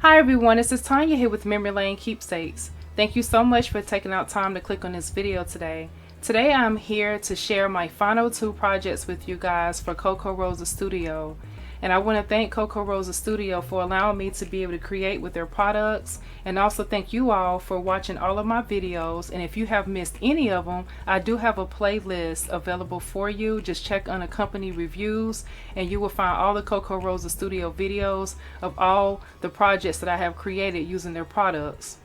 Hi everyone, this is Tanya here with Memory Lane Keepsakes. Thank you so much for taking out time to click on this video today. Today I'm here to share my final 2 projects with you guys for Kokorosa Studio. And I want to thank Kokorosa Studio for allowing me to be able to create with their products, and also thank you all for watching all of my videos. And if you have missed any of them, I do have a playlist available for you. Just check Unaccompanied Reviews and you will find all the Kokorosa Studio videos of all the projects that I have created using their products.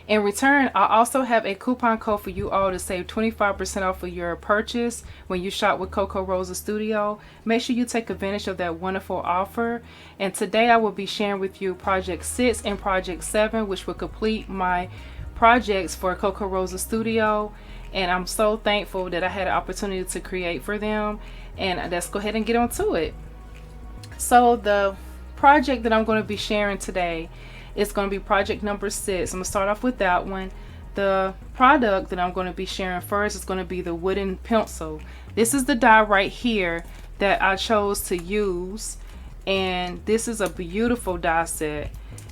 In return, I also have a coupon code for you all to save 25% off of your purchase when you shop with Kokorosa Studio. Make sure you take advantage of that wonderful offer. And today I will be sharing with you Project 6 and Project 7, which will complete my projects for Kokorosa Studio. And I'm so thankful that I had an opportunity to create for them. And let's go ahead and get on to it. So the project that I'm going to be sharing today, it's going to be project number 6. I'm going to start off with that one. The product that I'm going to be sharing first is going to be the wooden pencil. This is the die right here that I chose to use, and this is a beautiful die set.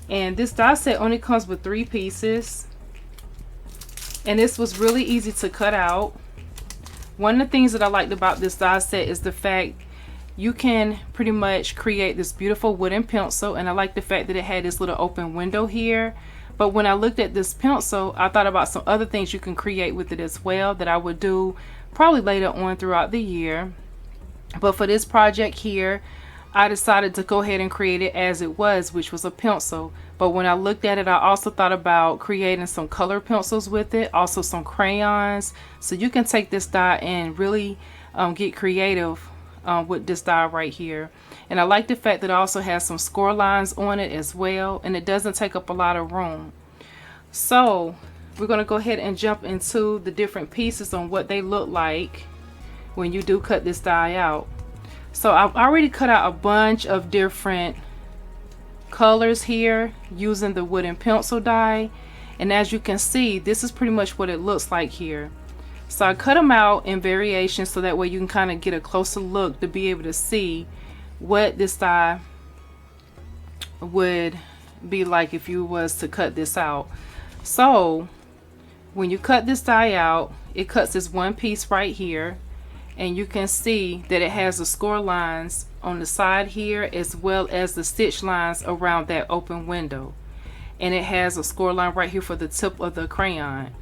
And this die set only comes with 3 pieces, and this was really easy to cut out. One of the things that I liked about this die set is the fact you can pretty much create this beautiful wooden pencil, and I like the fact that it had this little open window here. But when I looked at this pencil, I thought about some other things you can create with it as well that I would do probably later on throughout the year. But for this project here, I decided to go ahead and create it as it was, which was a pencil. But when I looked at it, I also thought about creating some color pencils with it, also some crayons. So you can take this die and really get creative with this die right here. And I like the fact that it also has some score lines on it as well, and it doesn't take up a lot of room. So we're going to go ahead and jump into the different pieces on what they look like when you do cut this die out. So I've already cut out a bunch of different colors here using the wooden pencil die, and as you can see, this is pretty much what it looks like here. So I cut them out in variations so that way you can kind of get a closer look to be able to see what this die would be like if you was to cut this out. So when you cut this die out, it cuts this one piece right here, and you can see that it has the score lines on the side here as well as the stitch lines around that open window, and it has a score line right here for the tip of the crayon,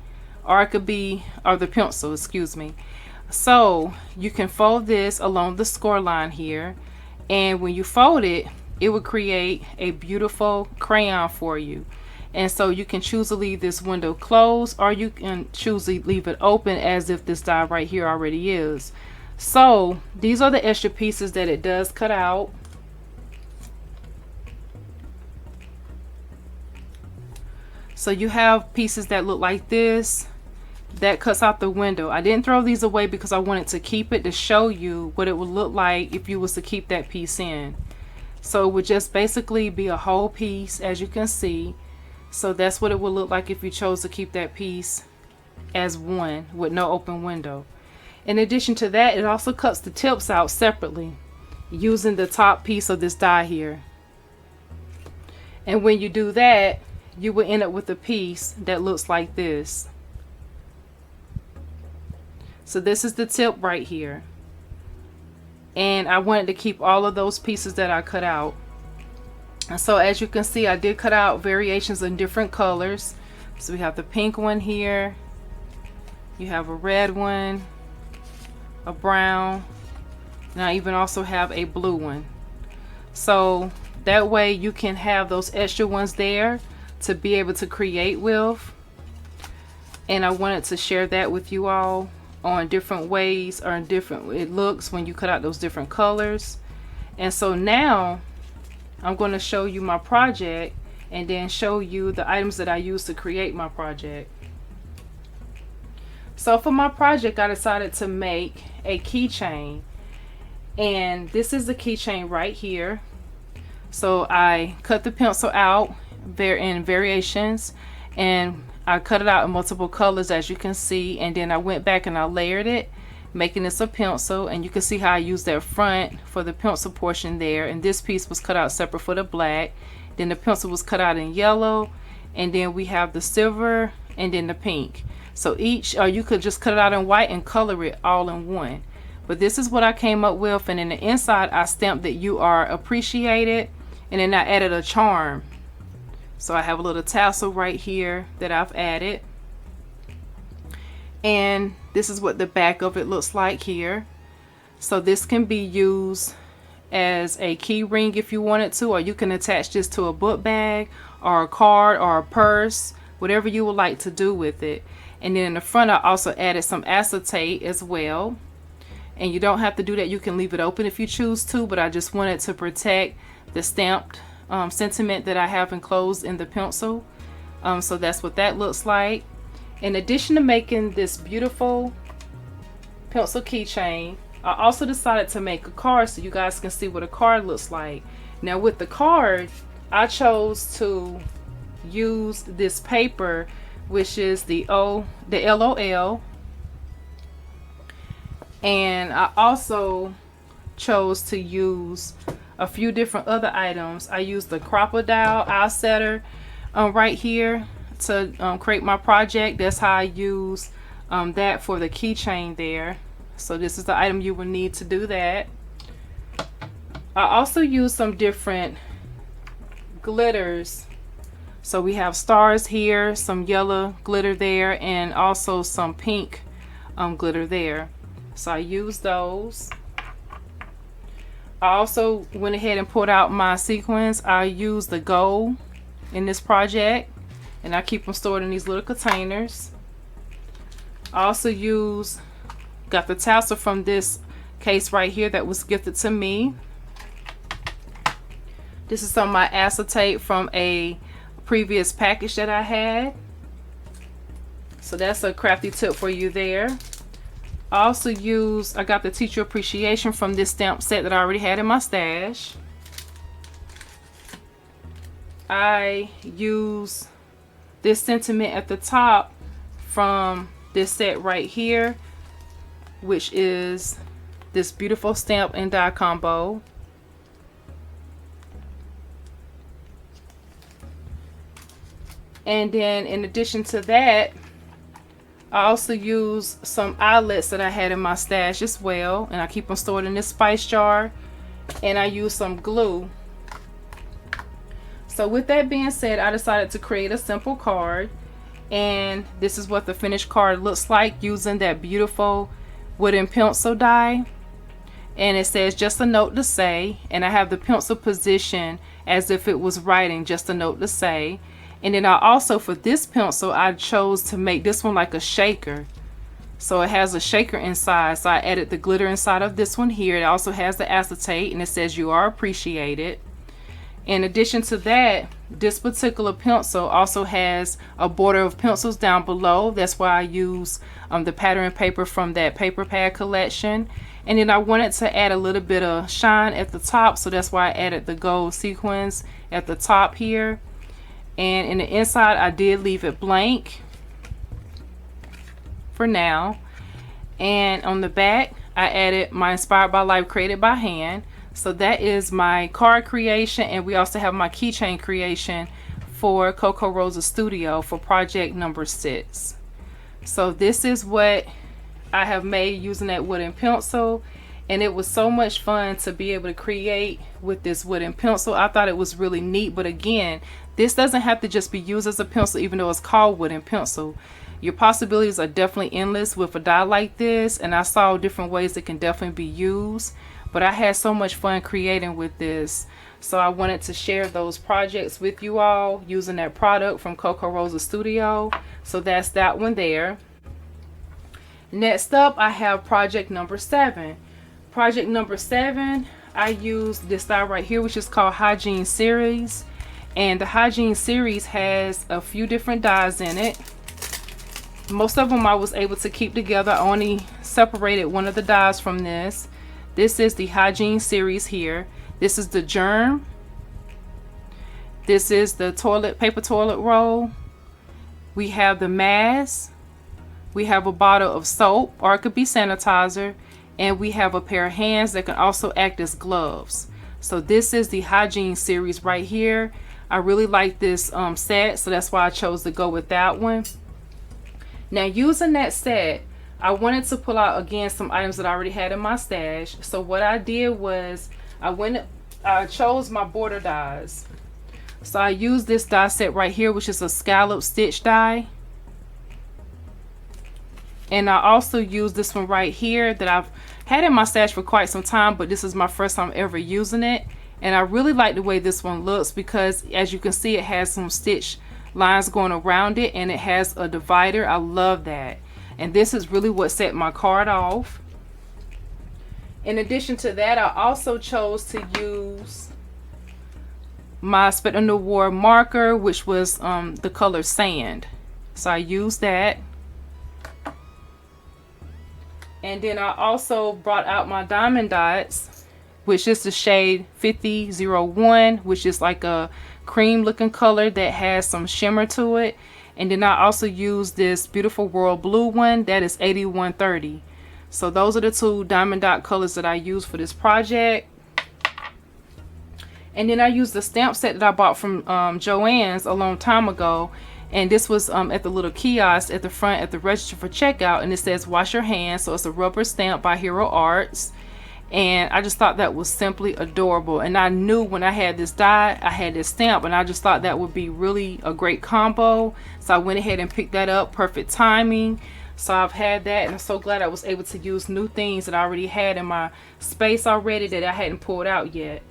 or it could be, or the pencil, excuse me. So you can fold this along the score line here, and when you fold it, it will create a beautiful crayon for you. And so you can choose to leave this window closed, or you can choose to leave it open as if this die right here already is. So these are the extra pieces that it does cut out. So you have pieces that look like this that cuts out the window. I didn't throw these away because I wanted to keep it to show you what it would look like if you was to keep that piece in. So it would just basically be a whole piece, as you can see. So that's what it would look like if you chose to keep that piece as one with no open window. In addition to that, it also cuts the tips out separately using the top piece of this die here. And when you do that, you will end up with a piece that looks like this. So this is the tip right here, and I wanted to keep all of those pieces that I cut out. And so as you can see, I did cut out variations in different colors. So we have the pink one here, you have a red one, a brown, and I even also have a blue one. So that way you can have those extra ones there to be able to create with. And I wanted to share that with you all on different ways, or in different it looks when you cut out those different colors. And so now I'm going to show you my project and then show you the items that I used to create my project. So for my project, I decided to make a keychain, and this is the keychain right here. So I cut the pencil out in variations, and I cut it out in multiple colors, as you can see, and then I went back and I layered it, making this a pencil. And you can see how I used that front for the pencil portion there, and this piece was cut out separate for the black, Then the pencil was cut out in yellow, and then we have the silver and then the pink. So each, or you could just cut it out in white and color it all in one. But this is what I came up with, and in the inside I stamped that you are appreciated, and then I added a charm. So I have a little tassel right here that I've added, and this is what the back of it looks like here. So this can be used as a key ring if you wanted to, or you can attach this to a book bag or a card or a purse, whatever you would like to do with it. And then in the front I also added some acetate as well, and you don't have to do that, you can leave it open if you choose to, but I just wanted to protect the stamped sentiment that I have enclosed in the pencil. So that's what that looks like. In addition to making this beautiful pencil keychain, I also decided to make a card so you guys can see what a card looks like. Now with the card, I chose to use this paper, which is the LOL, and I also chose to use a few different other items. I used the crocodile eye setter right here to create my project. That's how I use that for the keychain there. So this is the item you will need to do that. I also used some different glitters. So we have stars here, some yellow glitter there, and also some pink glitter there. So I used those. I also went ahead and pulled out my sequins. I used the gold in this project, and I keep them stored in these little containers. I also got the tassel from this case right here that was gifted to me. This is some of my acetate from a previous package that I had. So that's a crafty tip for you there. I also I got the teacher appreciation from this stamp set that I already had in my stash. I use this sentiment at the top from this set right here, which is this beautiful stamp and die combo. And then in addition to that, I also use some eyelets that I had in my stash as well, and I keep them stored in this spice jar, and I use some glue. So with that being said, I decided to create a simple card, and this is what the finished card looks like using that beautiful wooden pencil die. And it says just a note to say, and I have the pencil positioned as if it was writing just a note to say. And then I also, for this pencil, I chose to make this one like a shaker. So it has a shaker inside. So I added the glitter inside of this one here. It also has the acetate, and it says you are appreciated. In addition to that, this particular pencil also has a border of pencils down below. That's why I use the pattern paper from that paper pad collection. And then I wanted to add a little bit of shine at the top, so that's why I added the gold sequins at the top here. And in the inside, I did leave it blank for now. And on the back, I added my Inspired by Life, Created by Hand. So that is my card creation, and we also have my keychain creation for Kokorosa Studio for project number 6. So this is what I have made using that wooden pencil, and it was so much fun to be able to create with this wooden pencil. I thought it was really neat, but again, this doesn't have to just be used as a pencil, even though it's called wooden pencil. Your possibilities are definitely endless with a die like this, and I saw different ways it can definitely be used. But I had so much fun creating with this, so I wanted to share those projects with you all using that product from Kokorosa Studio. So that's that one there. Next up, I have project number 7. Project number 7, I used this die right here, which is called Hygiene Series. And the Hygiene Series has a few different dies in it. Most of them I was able to keep together. I only separated one of the dies from this. This is the Hygiene Series here. This is the germ. This is the paper toilet roll. We have the mask. We have a bottle of soap, or it could be sanitizer. And we have a pair of hands that can also act as gloves. So this is the Hygiene Series right here. I really like this set, so that's why I chose to go with that one. Now using that set, I wanted to pull out again some items that I already had in my stash. So what I did was I chose my border dies. So I used this die set right here, which is a scallop stitch die. And I also used this one right here that I've had in my stash for quite some time, but this is my first time ever using it. And I really like the way this one looks because, as you can see, it has some stitch lines going around it, and it has a divider. I love that. And this is really what set my card off. In addition to that, I also chose to use my Spectre Noir marker, which was the color sand. So I used that. And then I also brought out my diamond dots, which is the shade 5001, which is like a cream looking color that has some shimmer to it. And then I also used this beautiful royal blue one that is 8130. So those are the two diamond dot colors that I used for this project. And then I used the stamp set that I bought from Joann's a long time ago. And this was at the little kiosk at the front at the register for checkout. And it says wash your hands. So it's a rubber stamp by Hero Arts. And I just thought that was simply adorable. And I knew when I had this die, I had this stamp. And I just thought that would be really a great combo. So I went ahead and picked that up. Perfect timing. So I've had that. And I'm so glad I was able to use new things that I already had in my space already that I hadn't pulled out yet.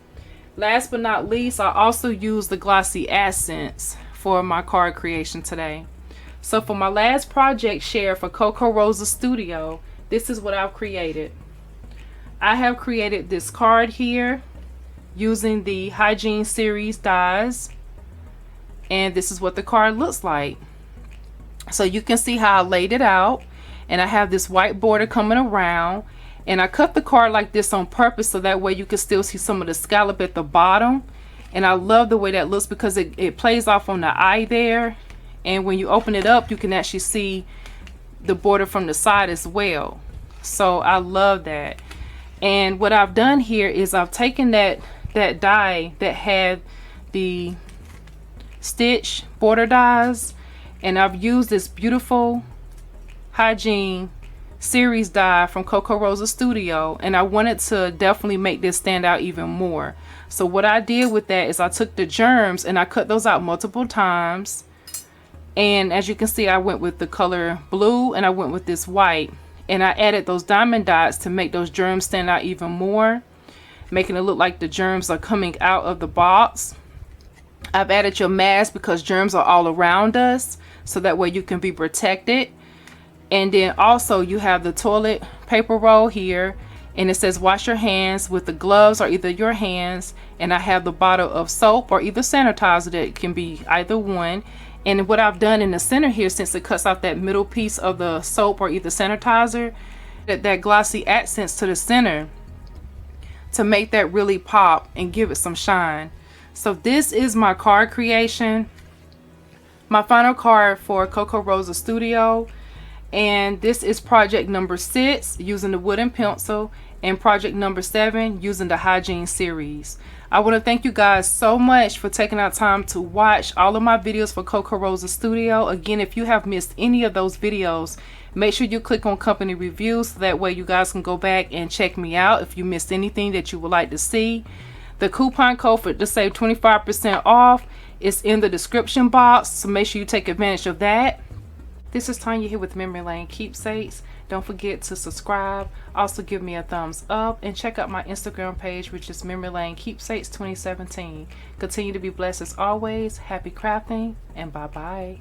Last but not least, I also used the glossy accents for my card creation today. So for my last project share for Kokorosa Studio, this is what I've created. I have created this card here using the Hygiene series dies, and this is what the card looks like. So you can see how I laid it out, and I have this white border coming around, and I cut the card like this on purpose so that way you can still see some of the scallop at the bottom. And I love the way that looks because it plays off on the eye there. And when you open it up, you can actually see the border from the side as well. So I love that. And what I've done here is I've taken that die that had the stitch border dies, and I've used this beautiful Hygiene series die from Kokorosa Studio, and I wanted to definitely make this stand out even more. So what I did with that is I took the germs and I cut those out multiple times, and as you can see, I went with the color blue and I went with this white, and I added those diamond dots to make those germs stand out even more, making it look like the germs are coming out of the box. I've added your mask because germs are all around us, so that way you can be protected. And then also you have the toilet paper roll here, and it says wash your hands with the gloves or either your hands. And I have the bottle of soap or either sanitizer, that can be either one. And what I've done in the center here, since it cuts off that middle piece of the soap or either sanitizer, that glossy accents to the center to make that really pop and give it some shine. So this is my card creation, my final card for Kokorosa Studio. And this is project number 6 using the wooden pencil, and project number 7 using the Hygiene series. I want to thank you guys so much for taking out time to watch all of my videos for Kokorosa Studio. Again, if you have missed any of those videos, make sure you click on company reviews so that way you guys can go back and check me out if you missed anything that you would like to see. The coupon code to save 25% off is in the description box, so make sure you take advantage of that. This is Tanya here with Memory Lane Keepsakes. Don't forget to subscribe. Also give me a thumbs up and check out my Instagram page, which is Memory Lane Keepsakes 2017. Continue to be blessed as always. Happy crafting, and bye-bye.